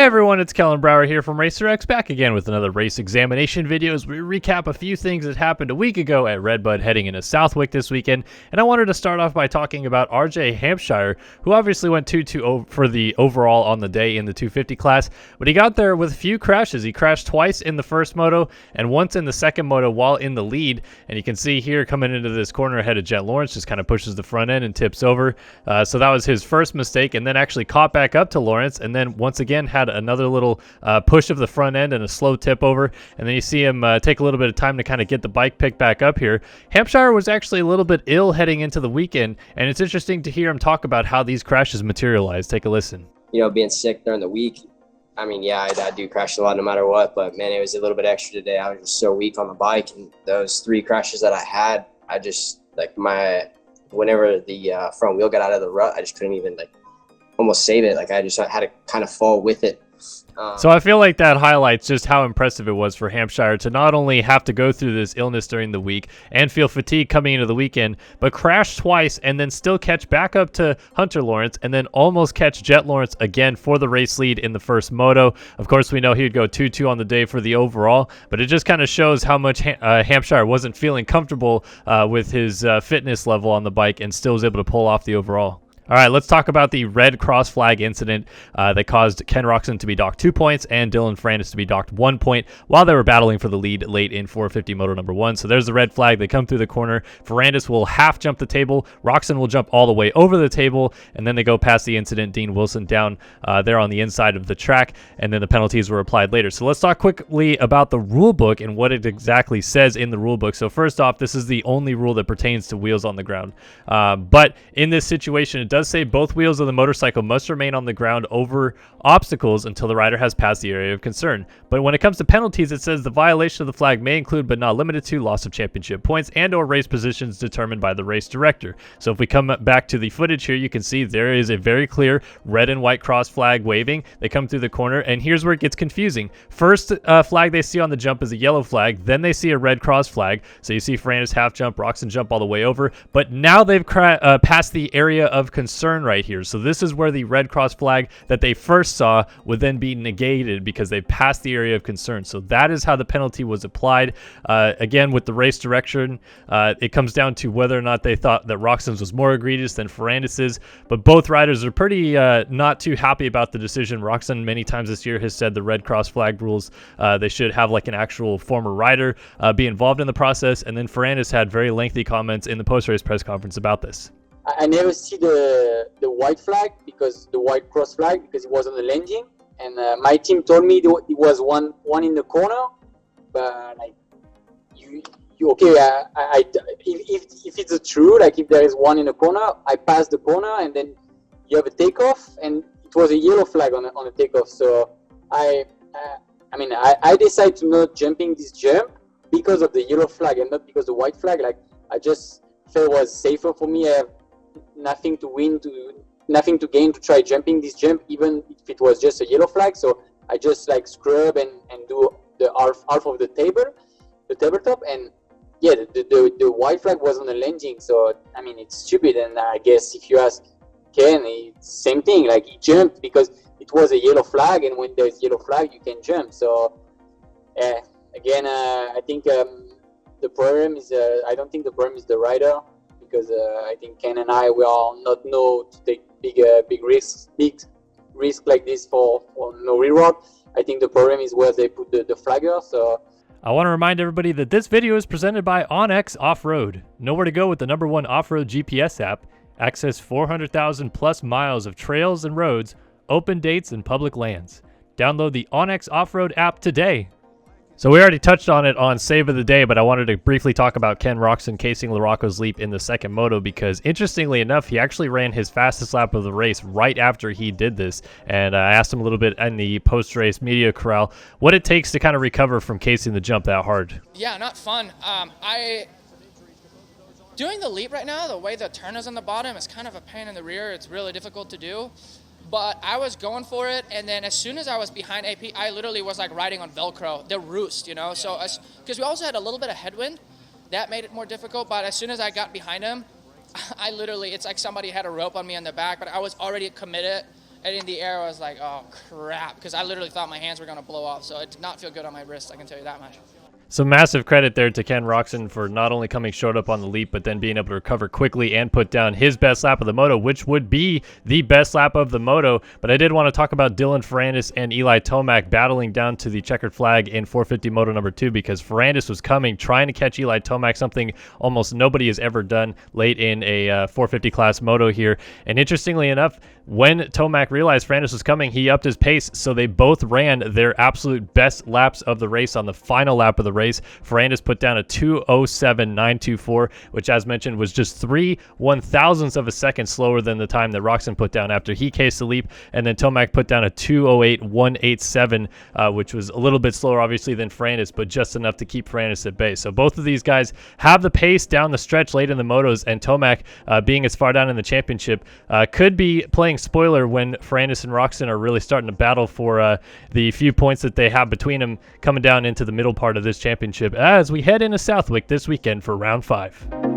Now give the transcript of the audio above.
everyone, it's Kellen Brower here from RacerX, back again with another race examination video as we recap a few things that happened a week ago at RedBud heading into Southwick this weekend. And I wanted to start off by talking about RJ Hampshire, who obviously went 2-2 for the overall on the day in the 250 class, but he got there with a few crashes. He crashed twice in the first moto and once in the second moto while in the lead. And you can see here coming into this corner ahead of Jet Lawrence, just kind of pushes the front end and tips over. So that was his first mistake, and then actually caught back up to Lawrence, and then once again had another little push of the front end and a slow tip over, and then you see him take a little bit of time to kind of get the bike picked back up here. Hampshire was actually a little bit ill heading into the weekend, and it's interesting to hear him talk about how these crashes materialized. Take a listen. You know, being sick during the week, I mean, yeah, I do crash a lot no matter what, but man, it was a little bit extra today. I was just so weak on the bike, and those 3 crashes that I had, I just, like, whenever the front wheel got out of the rut, I just couldn't even, like, almost save it. Like, I just had to kind of fall with it. So I feel like that highlights just how impressive it was for Hampshire to not only have to go through this illness during the week and feel fatigue coming into the weekend, but crash twice and then still catch back up to Hunter Lawrence and then almost catch Jet Lawrence again for the race lead in the first moto. Of course, we know he would go 2-2 on the day for the overall, but it just kind of shows how much Hampshire wasn't feeling comfortable with his fitness level on the bike and still was able to pull off the overall. All right, let's talk about the red cross flag incident that caused Ken Roczen to be docked 2 points and Dylan Ferrandis to be docked 1 point while they were battling for the lead late in 450 moto number 1. So there's the red flag. They come through the corner. Ferrandis will half jump the table. Roczen will jump all the way over the table, and then they go past the incident. Dean Wilson down there on the inside of the track, and then the penalties were applied later. So let's talk quickly about the rule book and what it exactly says in the rule book. So first off, this is the only rule that pertains to wheels on the ground. But in this situation, it does say both wheels of the motorcycle must remain on the ground over obstacles until the rider has passed the area of concern. But when it comes to penalties, it says the violation of the flag may include but not limited to loss of championship points and or race positions determined by the race director. So if we come back to the footage here, you can see there is a very clear red and white cross flag waving. They come through the corner, and here's where it gets confusing. First flag they see on the jump is a yellow flag, then they see a red cross flag. So you see Ferrandis half jump, Roczen jump all the way over, but now they've passed the area of concern right here. So this is where the red cross flag that they first saw would then be negated because they passed the area of concern. So that is how the penalty was applied. Again, with the race direction, it comes down to whether or not they thought that Roczen's was more egregious than Ferrandis's, but both riders are pretty not too happy about the decision. Roczen many times this year has said the red cross flag rules, they should have like an actual former rider be involved in the process, and then Ferrandis had very lengthy comments in the post-race press conference about this. I never see the white flag, because the white cross flag, because it was on the landing, and my team told me it was one in the corner, but like okay, if it's true, like if there is one in the corner, I pass the corner and then you have a takeoff, and it was a yellow flag on the takeoff. So I decided to not jumping this jump because of the yellow flag and not because the white flag. Like I just felt it was safer for me. I have nothing to gain to try jumping this jump, even if it was just a yellow flag. So I just like scrub and do the half of the tabletop, and yeah, the white flag was on the landing. So I mean, it's stupid, and I guess if you ask Ken, it's same thing. Like he jumped because it was a yellow flag, and when there's yellow flag, you can jump. So again, I think the problem is I don't think the problem is the rider, because I think Ken and I, we all not know to take big risks like this for no reward. I think the problem is where they put the flagger. So I want to remind everybody that this video is presented by OnX Off-Road. Know where to go with the #1 off-road GPS app. Access 400,000 plus miles of trails and roads, open dates, and public lands. Download the OnX Off-Road app today. So we already touched on it on Save of the Day, but I wanted to briefly talk about Ken Roczen casing LaRocco's leap in the second moto, because interestingly enough, he actually ran his fastest lap of the race right after he did this. And I asked him a little bit in the post-race media corral what it takes to kind of recover from casing the jump that hard. Yeah, not fun. Doing the leap right now, the way the turn is on the bottom, is kind of a pain in the rear. It's really difficult to do. But I was going for it, and then as soon as I was behind AP, I literally was like riding on Velcro, the roost, you know? So, because we also had a little bit of headwind, that made it more difficult. But as soon as I got behind him, I literally, it's like somebody had a rope on me in the back, but I was already committed. And in the air, I was like, oh, crap, because I literally thought my hands were going to blow off. So it did not feel good on my wrist, I can tell you that much. So massive credit there to Ken Roczen for not only coming short up on the leap, but then being able to recover quickly and put down his best lap of the moto, which would be the best lap of the moto. But I did want to talk about Dylan Ferrandis and Eli Tomac battling down to the checkered flag in 450 moto number 2, because Ferrandis was coming, trying to catch Eli Tomac, something almost nobody has ever done late in a 450 class moto here. And interestingly enough, when Tomac realized Ferrandis was coming, he upped his pace, so they both ran their absolute best laps of the race on the final lap of the race. Ferrandis put down a 2:07.924, which, as mentioned, was just 3/1000ths of a second slower than the time that Roczen put down after he cased the leap, and then Tomac put down a 2:08.187, which was a little bit slower, obviously, than Ferrandis, but just enough to keep Ferrandis at bay. So both of these guys have the pace down the stretch late in the motos, and Tomac, being as far down in the championship, could be playing spoiler when Ferrandis and Roczen are really starting to battle for the few points that they have between them coming down into the middle part of this championship as we head into Southwick this weekend for round 5.